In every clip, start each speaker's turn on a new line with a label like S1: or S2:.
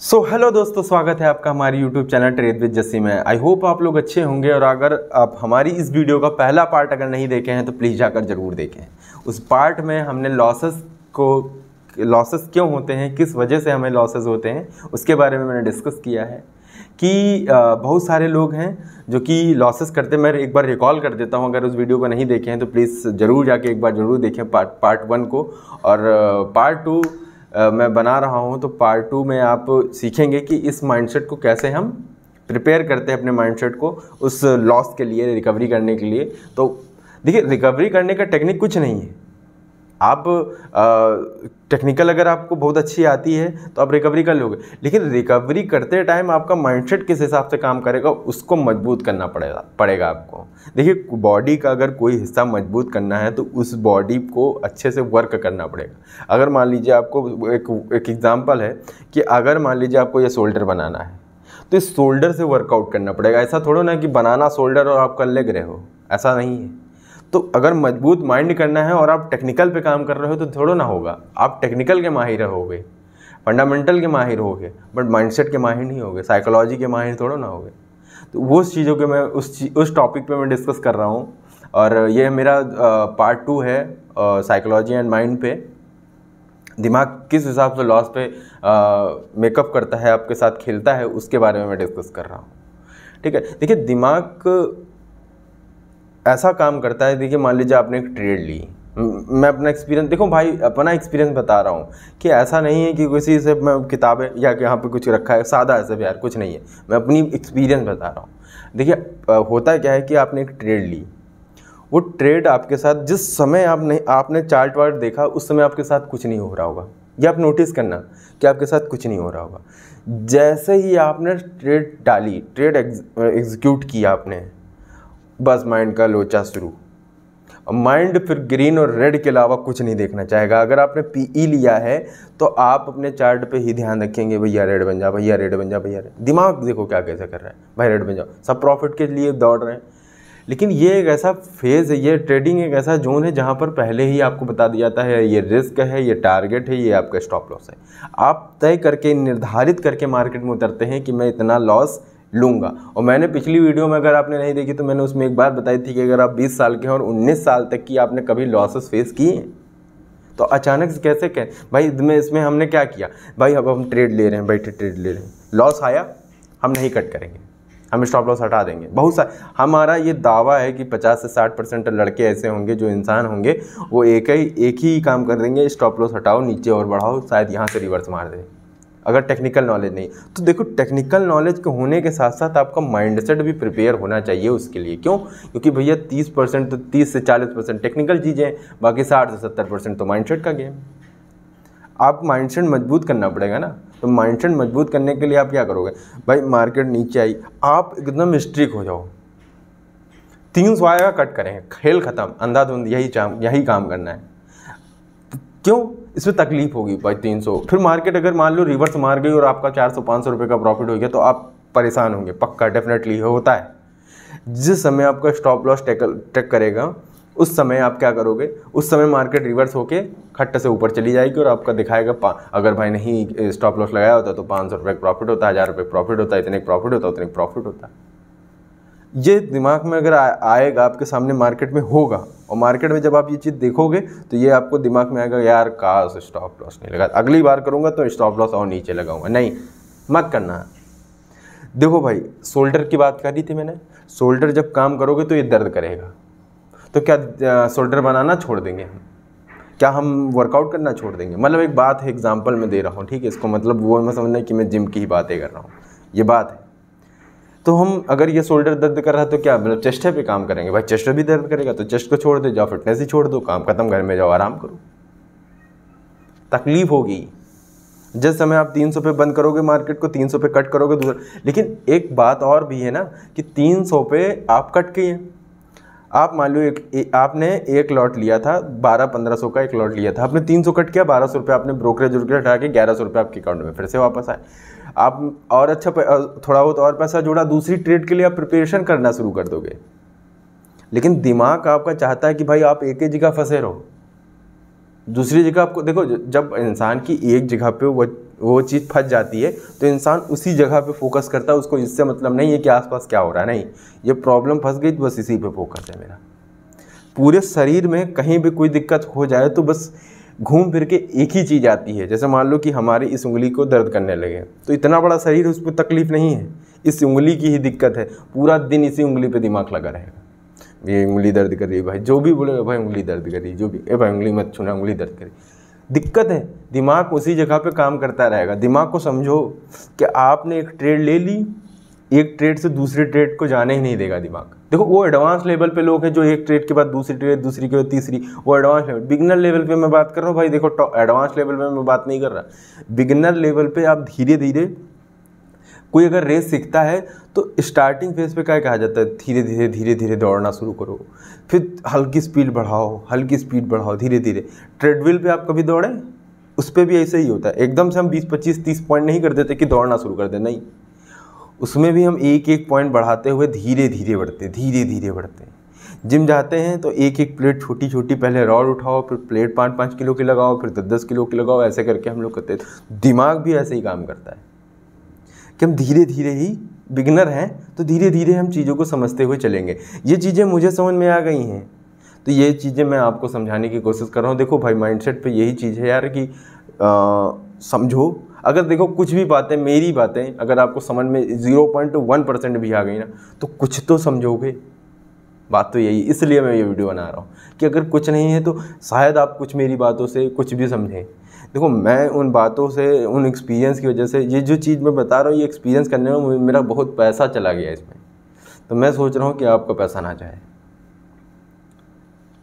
S1: Hello दोस्तों, स्वागत है आपका हमारे YouTube channel trade with Jassi में। आई होप आप लोग अच्छे होंगे। और अगर आप हमारी इस वीडियो का पहला पार्ट अगर नहीं देखे हैं तो प्लीज़ जाकर ज़रूर देखें। उस पार्ट में हमने लॉसेस क्यों होते हैं, किस वजह से हमें लॉसेस होते हैं, उसके बारे में मैंने डिस्कस किया है कि बहुत सारे लोग हैं जो कि लॉसेस करते। मैं एक बार रिकॉल कर देता हूं, अगर उस वीडियो को नहीं देखे हैं तो प्लीज़ ज़रूर जाके एक बार ज़रूर देखें पार्ट 1 को। और पार्ट 2 मैं बना रहा हूं, तो पार्ट 2 में आप सीखेंगे कि इस माइंडसेट को कैसे हम प्रिपेयर करते हैं, अपने माइंडसेट को उस लॉस के लिए, रिकवरी करने के लिए। तो देखिए, रिकवरी करने का टेक्निक कुछ नहीं है। आप टेक्निकल अगर आपको बहुत अच्छी आती है तो आप रिकवरी कर लोगे, लेकिन रिकवरी करते टाइम आपका माइंडसेट किस हिसाब से काम करेगा उसको मजबूत करना पड़ेगा आपको। देखिए, बॉडी का अगर कोई हिस्सा मजबूत करना है तो उस बॉडी को अच्छे से वर्क करना पड़ेगा। अगर मान लीजिए आपको एक एग्जांपल है कि अगर मान लीजिए आपको ये शोल्डर बनाना है तो इस शोल्डर से वर्कआउट करना पड़ेगा। ऐसा थोड़ा ना कि बनाना शोल्डर और आप कर ले रहे हो, ऐसा नहीं है। तो अगर मजबूत माइंड करना है और आप टेक्निकल पे काम कर रहे हो तो थोड़ा ना होगा। आप टेक्निकल के माहिर होगे, फंडामेंटल के माहिर होगे, बट माइंडसेट के माहिर नहीं होगे, साइकोलॉजी के माहिर थोड़ा ना होगे। तो वो चीज़ों के मैं उस टॉपिक पे मैं डिस्कस कर रहा हूँ। और ये मेरा पार्ट 2 है साइकोलॉजी एंड माइंड पे। दिमाग किस हिसाब से लॉस पे मेकअप करता है, आपके साथ खेलता है, उसके बारे में मैं डिस्कस कर रहा हूँ। ठीक है, देखिए दिमाग ऐसा काम करता है। देखिए, मान लीजिए आपने एक ट्रेड ली, मैं अपना एक्सपीरियंस, देखो भाई, अपना एक्सपीरियंस बता रहा हूँ कि ऐसा नहीं है कि किसी से मैं किताबें या कि यहाँ पे कुछ रखा है सादा ऐसे भी, यार कुछ नहीं है, मैं अपनी एक्सपीरियंस बता रहा हूँ। देखिए, होता क्या है कि आपने एक ट्रेड ली, वो ट्रेड आपके साथ जिस समय आपने चार्ट वार्ट देखा उस समय आपके साथ कुछ नहीं हो रहा होगा। ये आप नोटिस करना कि आपके साथ कुछ नहीं हो रहा होगा। जैसे ही आपने ट्रेड डाली, ट्रेड एग्जीक्यूट किया आपने, बस माइंड का लोचा शुरू। माइंड फिर ग्रीन और रेड के अलावा कुछ नहीं देखना चाहेगा। अगर आपने पीई लिया है तो आप अपने चार्ट पे ही ध्यान रखेंगे, भैया रेड बन जा, भैया रेड बन जा, भैया रेड। दिमाग देखो क्या कैसे कर रहा है, भाई रेड बन जाओ, सब प्रॉफिट के लिए दौड़ रहे हैं। लेकिन ये एक ऐसा फेज़ है, ये ट्रेडिंग एक ऐसा जोन है जहाँ पर पहले ही आपको बता दिया जाता है ये रिस्क है, ये टारगेट है, ये आपका स्टॉप लॉस है। आप तय करके, निर्धारित करके मार्केट में उतरते हैं कि मैं इतना लॉस लूँगा। और मैंने पिछली वीडियो में, अगर आपने नहीं देखी तो मैंने उसमें एक बात बताई थी कि अगर आप 20 साल के हैं और 19 साल तक की आपने कभी लॉसेस फेस किए हैं तो अचानक से कैसे भाई इसमें हमने क्या किया, भाई अब हम ट्रेड ले रहे हैं, बैठे ट्रेड ले रहे हैं, लॉस आया, हम नहीं कट करेंगे, हम स्टॉप लॉस हटा देंगे। बहुत सारे, हमारा ये दावा है कि 50 से 60% लड़के ऐसे होंगे, जो इंसान होंगे, वो एक ही काम कर देंगे, स्टॉप लॉस हटाओ, नीचे और बढ़ाओ, शायद यहाँ से रिवर्स मार दे, अगर टेक्निकल नॉलेज नहीं। तो देखो, टेक्निकल नॉलेज के होने के साथ साथ आपका माइंडसेट भी प्रिपेयर होना चाहिए उसके लिए। क्यों? क्योंकि भैया 30% तो 30 से 40% टेक्निकल चीज़ें, बाकी 60 से 70% तो माइंडसेट का गेम। आप माइंडसेट मजबूत करना पड़ेगा ना। तो माइंडसेट मजबूत करने के लिए आप क्या करोगे, भाई मार्केट नीचे आई, आप एकदम स्ट्रिक हो जाओ, 300 आएगा कट करेंगे, खेल खत्म, अंधाधुंध, यही काम करना है। क्यों? इसमें तकलीफ होगी भाई 300, फिर मार्केट अगर मान लो रिवर्स मार गई और आपका 400-500 रुपये का प्रॉफिट हो गया तो आप परेशान होंगे, पक्का, डेफिनेटली होता है। जिस समय आपका स्टॉप लॉस टेक करेगा उस समय आप क्या करोगे, उस समय मार्केट रिवर्स होके खट्ट से ऊपर चली जाएगी और आपका दिखाएगा, अगर भाई नहीं स्टॉप लॉस लगाया होता तो 500 रुपये प्रॉफिट होता, 1000 रुपये प्रॉफिट होता, इतने प्रॉफिट होता, उतने प्रॉफिट होता। ये दिमाग में अगर आएगा, आपके सामने मार्केट में होगा, और मार्केट में जब आप ये चीज़ देखोगे तो ये आपको दिमाग में आएगा, यार काश स्टॉप लॉस नहीं लगा, अगली बार करूँगा तो स्टॉप लॉस और नीचे लगाऊंगा। नहीं, मत करना। देखो भाई, शोल्डर की बात करी थी मैंने, शोल्डर जब काम करोगे तो ये दर्द करेगा। तो क्या शोल्डर बनाना छोड़ देंगे हम? क्या हम वर्कआउट करना छोड़ देंगे? मतलब एक बात है, एग्जाम्पल मैं दे रहा हूँ, ठीक है, इसको मतलब वो मैं समझना कि मैं जिम की ही बातें कर रहा हूँ, ये बात है। तो हम अगर ये शोल्डर दर्द कर रहा है तो क्या मतलब चेस्ट पे काम करेंगे? भाई चेस्ट भी दर्द करेगा तो चेस्ट को छोड़ दो, जाओ फिटनेस ही छोड़ दो, काम खत्म, घर में जाओ आराम करो। तकलीफ होगी जिस समय आप 300 पे बंद करोगे मार्केट को, 300 पे कट करोगे दूसरा। लेकिन एक बात और भी है ना कि 300 पे आप कट किए, आप मान लो आपने एक लॉट लिया था, 1200-1500 का एक लॉट लिया था, आपने 300 कट किया, 1200 रुपये आपने ब्रोकरेज हटा के 1100 रुपये आपके अकाउंट में फिर से वापस आए। आप और अच्छा थोड़ा बहुत और पैसा जोड़ा, दूसरी ट्रेड के लिए आप प्रिपरेशन करना शुरू कर दोगे। लेकिन दिमाग आपका चाहता है कि भाई आप एक ही जगह फंसे रहो, दूसरी जगह आपको देखो। जब इंसान की एक जगह पे वो वो चीज़ फंस जाती है तो इंसान उसी जगह पे फोकस करता है, उसको इससे मतलब नहीं है कि आसपास क्या हो रहा है, नहीं, ये प्रॉब्लम फंस गई तो बस इसी पे फोकस है मेरा। पूरे शरीर में कहीं भी कोई दिक्कत हो जाए तो बस घूम फिर के एक ही चीज़ आती है। जैसे मान लो कि हमारी इस उंगली को दर्द करने लगे तो इतना बड़ा शरीर, उस पर तकलीफ़ नहीं है, इस उंगली की ही दिक्कत है, पूरा दिन इसी उंगली पे दिमाग लगा रहेगा, ये उंगली दर्द कर रही है भाई, जो भी बोले भाई उंगली दर्द कर रही है, जो भी, ए भाई उंगली मत छूना, उंगली दर्द कर रही, दिक्कत है। दिमाग उसी जगह पे काम करता रहेगा। दिमाग को समझो कि आपने एक ट्रेड ले ली, एक ट्रेड से दूसरे ट्रेड को जाने ही नहीं देगा दिमाग। देखो वो एडवांस लेवल पे लोग हैं जो एक ट्रेड के बाद दूसरी ट्रेड, दूसरी के बाद तीसरी, वो एडवांस लेवल। बिगिनर लेवल पे मैं बात कर रहा हूँ भाई, देखो एडवांस लेवल पे मैं बात नहीं कर रहा। बिगिनर लेवल पे आप धीरे धीरे, कोई अगर रेस सीखता है तो स्टार्टिंग फेज पे क्या कहा जाता है, धीरे धीरे धीरे धीरे दौड़ना शुरू करो, फिर हल्की स्पीड बढ़ाओ, हल्की स्पीड बढ़ाओ धीरे धीरे। ट्रेडमिल पे आप कभी दौड़े, उस पर भी ऐसे ही होता है, एकदम से हम 20 25 30 पॉइंट नहीं कर देते कि दौड़ना शुरू कर दे, नहीं, उसमें भी हम एक एक पॉइंट बढ़ाते हुए धीरे धीरे बढ़ते, धीरे धीरे बढ़ते हैं। जिम जाते हैं तो एक एक प्लेट छोटी छोटी पहले रॉड उठाओ, फिर प्लेट 5-5 किलो की लगाओ, फिर 10-10 किलो की लगाओ, ऐसे करके हम लोग करते हैं। दिमाग भी ऐसे ही काम करता है कि हम धीरे धीरे ही, बिगिनर हैं तो धीरे धीरे हम चीज़ों को समझते हुए चलेंगे। ये चीज़ें मुझे समझ में आ गई हैं तो ये चीज़ें मैं आपको समझाने की कोशिश कर रहा हूँ। देखो भाई माइंडसेट पे यही चीज़ है यार कि समझो, अगर देखो कुछ भी बातें, मेरी बातें अगर आपको समझ में 0.1% भी आ गई ना तो कुछ तो समझोगे। बात तो यही, इसलिए मैं ये वीडियो बना रहा हूँ कि अगर कुछ नहीं है तो शायद आप कुछ मेरी बातों से कुछ भी समझें। देखो मैं उन बातों से, उन एक्सपीरियंस की वजह से, ये जो चीज़ मैं बता रहा हूँ ये एक्सपीरियंस करने में मेरा बहुत पैसा चला गया इसमें, तो मैं सोच रहा हूँ कि आपका पैसा ना जाए।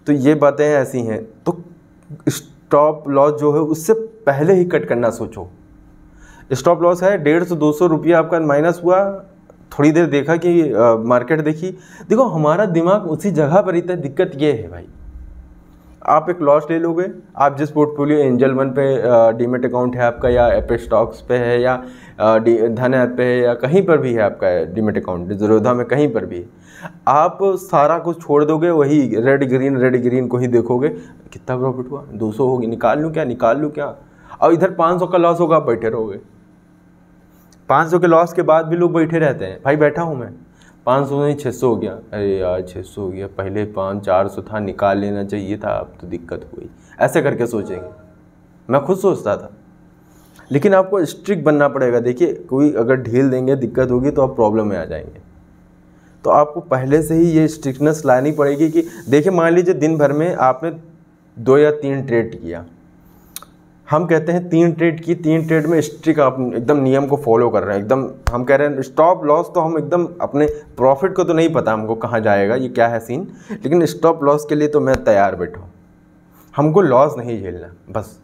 S1: तो ये बातें ऐसी हैं, तो स्टॉप लॉस जो है उससे पहले ही कट करना सोचो। स्टॉप लॉस है 150-200 रुपया आपका माइनस हुआ, थोड़ी देर देखा कि मार्केट देखी, देखो हमारा दिमाग उसी जगह पर रहता है। दिक्कत ये है भाई, आप एक लॉस ले लोगे, आप जिस पोर्टफोलियो एंजल वन पे डीमेट अकाउंट है आपका, या एप स्टॉक्स पे है, या धन ऐप पे है, या कहीं पर भी है आपका डीमेट अकाउंट, ज़रोधा में कहीं पर भी, आप सारा कुछ छोड़ दोगे, वही रेड ग्रीन को ही देखोगे। कितना प्रॉफिट हुआ, 200 होगी, निकाल लूँ क्या, और इधर 500 का लॉस होगा, आप बैठे रहोगे। 500 के लॉस के बाद भी लोग बैठे रहते हैं, भाई बैठा हूँ मैं, 500 नहीं 600 हो गया, अरे यार 600 हो गया, पहले 500-400 था, निकाल लेना चाहिए था, अब तो दिक्कत हुई, ऐसे करके सोचेंगे। मैं खुद सोचता था, लेकिन आपको स्ट्रिक्ट बनना पड़ेगा। देखिए कोई अगर ढील देंगे, दिक्कत होगी तो आप प्रॉब्लम में आ जाएंगे। तो आपको पहले से ही ये स्ट्रिक्टनेस लानी पड़ेगी कि देखिए मान लीजिए दिन भर में आपने 2 या 3 ट्रेड किया, हम कहते हैं 3 ट्रेड की, 3 ट्रेड में स्ट्रिक्ट आप एकदम नियम को फॉलो कर रहे हैं एकदम। हम कह रहे हैं स्टॉप लॉस, तो हम एकदम अपने प्रॉफिट को तो नहीं पता हमको कहाँ जाएगा, ये क्या है सीन, लेकिन स्टॉप लॉस के लिए तो मैं तैयार बैठा हूँ। हमको लॉस नहीं झेलना, बस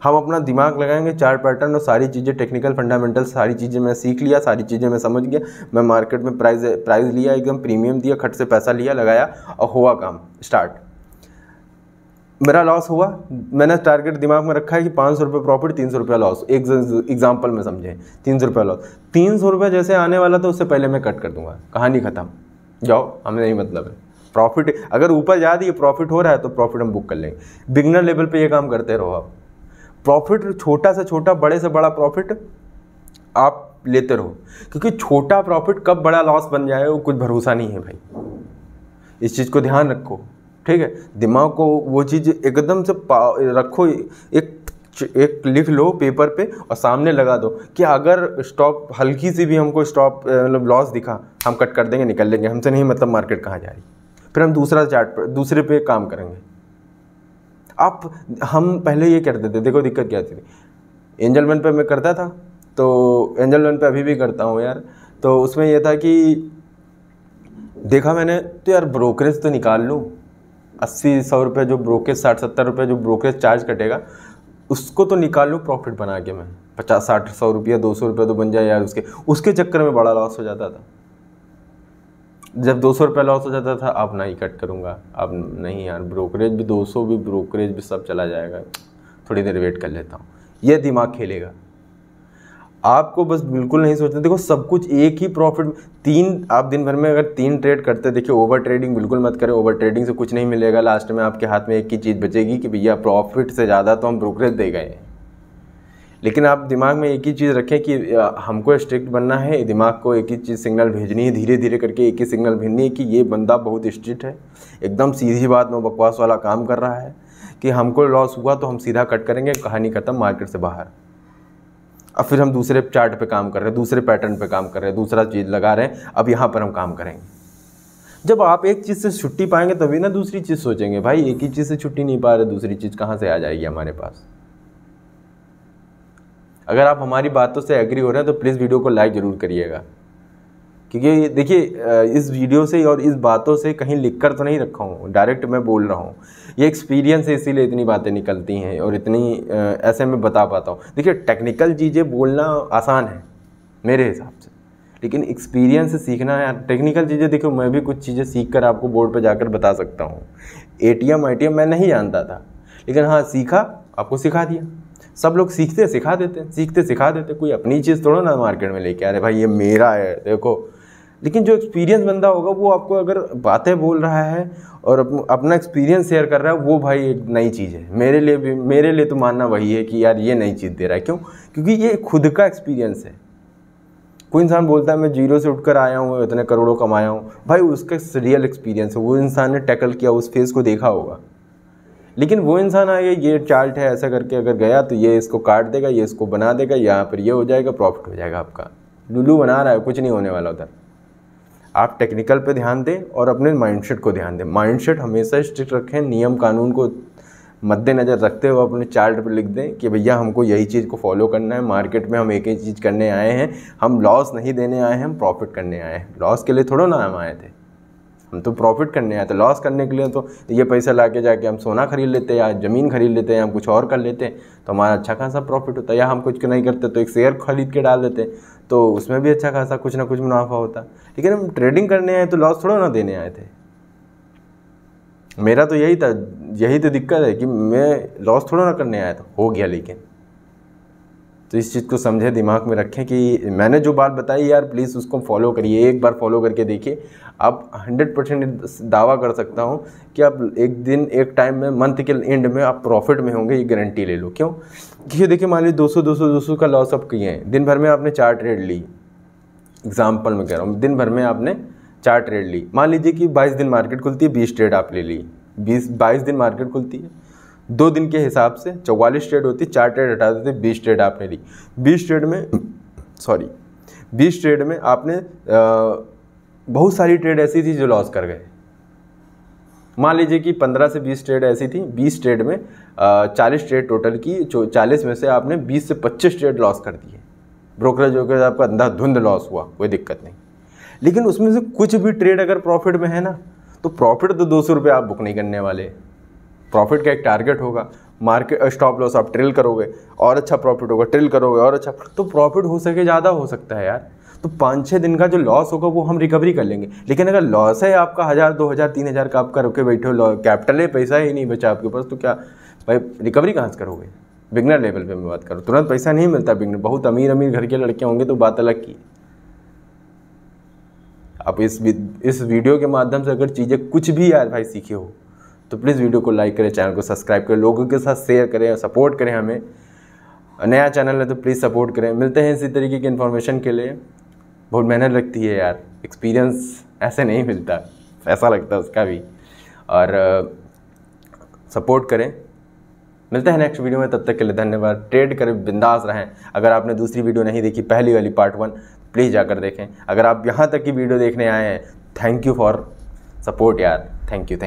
S1: हम अपना दिमाग लगाएंगे, चार्ट पैटर्न और सारी चीज़ें, टेक्निकल फंडामेंटल सारी चीज़ें मैं सीख लिया, सारी चीज़ें मैं समझ गया। मैं मार्केट में प्राइस लिया, एकदम प्रीमियम दिया, खट से पैसा लिया, लगाया और हुआ काम स्टार्ट। मेरा लॉस हुआ, मैंने टारगेट दिमाग में रखा है कि 500 रुपये प्रॉफिट, 300 रुपया लॉस, एक एग्जाम्पल में समझें, 300 रुपया लॉस, 300 रुपये जैसे आने वाला था उससे पहले मैं कट कर दूंगा, कहानी ख़त्म, जाओ, हमें नहीं मतलब है। प्रॉफिट अगर ऊपर जा रही है, प्रॉफिट हो रहा है तो प्रॉफिट हम बुक कर लेंगे। बिगनर लेवल पे ये काम करते रहो आप, प्रॉफिट छोटा से छोटा, बड़े से बड़ा प्रॉफिट आप लेते रहो, क्योंकि छोटा प्रॉफिट कब बड़ा लॉस बन जाए वो कुछ भरोसा नहीं है भाई। इस चीज़ को ध्यान रखो, ठीक है। दिमाग को वो चीज़ एकदम से रखो, एक लिख लो पेपर पे और सामने लगा दो कि अगर स्टॉप हल्की सी भी हमको स्टॉप मतलब लॉस दिखा, हम कट कर देंगे, निकल लेंगे, हमसे नहीं मतलब मार्केट कहाँ जा रही, फिर हम दूसरा चार्ट पर दूसरे पे काम करेंगे। हम पहले ये करते थे, देखो दिक्कत क्या थी, एंजल वन पे मैं करता था, तो एंजल वन पे अभी भी करता हूँ यार। तो उसमें यह था कि देखा मैंने तो यार ब्रोकरेज तो निकाल लूँ, 80-100 रुपये जो ब्रोकरेज, 60-70 रुपये जो ब्रोकरेज चार्ज कटेगा उसको तो निकाल लूँ प्रॉफिट बना के। मैं 50-60-100 रुपया 200 रुपये तो बन जाए यार, उसके चक्कर में बड़ा लॉस हो जाता था। जब 200 रुपये लॉस हो जाता था, अब नहीं कट करूँगा, अब नहीं यार, ब्रोकरेज भी 200 भी, ब्रोकरेज भी सब चला जाएगा, थोड़ी देर वेट कर लेता हूँ। ये दिमाग खेलेगा, आपको बस बिल्कुल नहीं सोचना। देखो सब कुछ एक ही प्रॉफिट, 3 आप दिन भर में अगर 3 ट्रेड करते, देखिए ओवर ट्रेडिंग बिल्कुल मत करें, ओवर ट्रेडिंग से कुछ नहीं मिलेगा। लास्ट में आपके हाथ में एक ही चीज़ बचेगी कि भैया प्रॉफिट से ज़्यादा तो हम ब्रोकरेज दे गए हैं। लेकिन आप दिमाग में एक ही चीज़ रखें कि हमको स्ट्रिक्ट बनना है, दिमाग को एक ही चीज़ सिग्नल भेजनी है, धीरे धीरे करके एक ही सिग्नल भेजनी है कि ये बंदा बहुत स्ट्रिक्ट है, एकदम सीधी बात नो बकवास वाला काम कर रहा है कि हमको लॉस हुआ तो हम सीधा कट करेंगे, कहानी ख़त्म, मार्केट से बाहर। अब फिर हम दूसरे चार्ट पे काम कर रहे हैं, दूसरे पैटर्न पे काम कर रहे हैं, दूसरा चीज़ लगा रहे हैं, अब यहाँ पर हम काम करेंगे। जब आप एक चीज़ से छुट्टी पाएंगे तभी ना दूसरी चीज़ सोचेंगे। भाई एक ही चीज़ से छुट्टी नहीं पा रहे, दूसरी चीज़ कहाँ से आ जाएगी हमारे पास। अगर आप हमारी बातों से एग्री हो रहे हैं तो प्लीज़ वीडियो को लाइक ज़रूर करिएगा, क्योंकि देखिए इस वीडियो से और इस बातों से कहीं लिख कर तो नहीं रखा हूँ, डायरेक्ट मैं बोल रहा हूँ। ये एक्सपीरियंस है, इसीलिए इतनी बातें निकलती हैं और इतनी ऐसे मैं बता पाता हूँ। देखिए टेक्निकल चीज़ें बोलना आसान है मेरे हिसाब से, लेकिन एक्सपीरियंस से सीखना है। टेक्निकल चीज़ें देखो, मैं भी कुछ चीज़ें सीख कर आपको बोर्ड पर जाकर बता सकता हूँ। ATM मैं नहीं जानता था, लेकिन हाँ सीखा, आपको सिखा दिया। सब लोग सीखते सिखा देते हैं, सीखते सिखा देते, कोई अपनी चीज़ थोड़ा ना मार्केट में लेके आ रहे भाई ये मेरा है देखो। लेकिन जो एक्सपीरियंस बंदा होगा वो आपको अगर बातें बोल रहा है और अपना एक्सपीरियंस शेयर कर रहा है, वो भाई एक नई चीज़ है मेरे लिए तो मानना वही है कि यार ये नई चीज़ दे रहा है। क्यों? क्योंकि ये खुद का एक्सपीरियंस है। कोई इंसान बोलता है मैं जीरो से उठकर आया हूँ, इतने करोड़ों कमाया हूँ, भाई उसका रियल एक्सपीरियंस है, वो इंसान ने टैकल किया, उस फेज़ को देखा होगा। लेकिन वो इंसान आया ये चार्ट है ऐसा करके अगर गया तो ये इसको काट देगा, ये इसको बना देगा, यहाँ पर ये हो जाएगा, प्रॉफिट हो जाएगा आपका। लुल्लू बना रहा है, कुछ नहीं होने वाला उधर। आप टेक्निकल पे ध्यान दें और अपने माइंडसेट को ध्यान दें। माइंडसेट हमेशा स्ट्रिक्ट रखें, नियम कानून को मद्देनज़र रखते हुए अपने चार्ट पर लिख दें कि भैया हमको यही चीज़ को फॉलो करना है। मार्केट में हम एक ही चीज़ करने आए हैं, हम लॉस नहीं देने आए हैं, हम प्रॉफिट करने आए हैं। लॉस के लिए थोड़ा ना हम आए थे, हम तो प्रॉफिट करने आए थे। लॉस करने के लिए तो ये पैसा ला के जाके हम सोना खरीद लेते या ज़मीन खरीद लेते या हम कुछ और कर लेते तो हमारा अच्छा खासा प्रॉफिट होता। या हम कुछ नहीं करते तो एक शेयर खरीद के डाल देते तो उसमें भी अच्छा खासा कुछ ना कुछ मुनाफा होता। लेकिन हम ट्रेडिंग करने आए तो लॉस थोड़ा ना देने आए थे। मेरा तो यही था, यही तो दिक्कत है कि मैं लॉस थोड़ा ना करने आया था, हो गया। लेकिन तो इस चीज़ को समझे, दिमाग में रखें कि मैंने जो बात बताई यार प्लीज़ उसको फॉलो करिए। एक बार फॉलो करके देखिए, आप 100% दावा कर सकता हूँ कि आप एक दिन एक टाइम में मंथ के एंड में आप प्रॉफिट में होंगे, ये गारंटी ले लो। क्यों? क्योंकि देखिए मान लीजिए 200 का लॉस आप किए हैं, दिन भर में आपने 4 ट्रेड ली, एग्जाम्पल में कह रहा हूँ, दिन भर में आपने 4 ट्रेड ली। मान लीजिए कि 22 दिन मार्केट खुलती है, 20 ट्रेड आप ले ली। 22 दिन मार्केट खुलती है, 2 दिन के हिसाब से 44 ट्रेड होती, 4 ट्रेड हटा देते, 20 ट्रेड आपने ली। 20 ट्रेड में आपने बहुत सारी ट्रेड ऐसी थी जो लॉस कर गए। मान लीजिए कि 15 से 20 ट्रेड ऐसी थी, 20 ट्रेड में 40 ट्रेड टोटल की, 40 में से आपने 20 से 25 ट्रेड लॉस कर दिए। ब्रोकरेज होकर आपका अंधाधुंध लॉस हुआ, कोई दिक्कत नहीं। लेकिन उसमें से कुछ भी ट्रेड अगर प्रॉफिट में है ना, तो प्रॉफिट तो 200 रुपये आप बुक नहीं करने वाले। प्रॉफिट का एक टारगेट होगा, मार्केट स्टॉप लॉस आप ट्रिल करोगे और अच्छा प्रॉफिट होगा, ट्रिल करोगे और अच्छा, तो प्रॉफिट हो सके ज़्यादा हो सकता है यार। तो 5-6 दिन का जो लॉस होगा वो हम रिकवरी कर लेंगे। लेकिन अगर लॉस है आपका 1000, 2000, 3000 का, आप करके बैठे हो, कैपिटल है, पैसा ही नहीं बचा आपके पास, तो क्या भाई रिकवरी कहाँ से करोगे? बिगनर लेवल पे मैं बात करूँ, तुरंत पैसा नहीं मिलता बिगनर। बहुत अमीर घर के लड़के होंगे तो बात अलग की। आप इस वीडियो के माध्यम से अगर चीज़ें कुछ भी यार भाई सीखे हो तो प्लीज़ वीडियो को लाइक करें, चैनल को सब्सक्राइब करें, लोगों के साथ शेयर करें, सपोर्ट करें। हमें नया चैनल है तो प्लीज़ सपोर्ट करें। मिलते हैं इसी तरीके की इन्फॉर्मेशन के लिए। बहुत मेहनत लगती है यार, एक्सपीरियंस ऐसे नहीं मिलता, ऐसा लगता है उसका भी। और सपोर्ट करें। मिलते हैं नेक्स्ट वीडियो में, तब तक के लिए धन्यवाद। ट्रेड करें, बिंदास रहें। अगर आपने दूसरी वीडियो नहीं देखी, पहली वाली पार्ट 1, प्लीज़ जाकर देखें। अगर आप यहाँ तक की वीडियो देखने आए हैं, थैंक यू फॉर सपोर्ट यार, थैंक यू।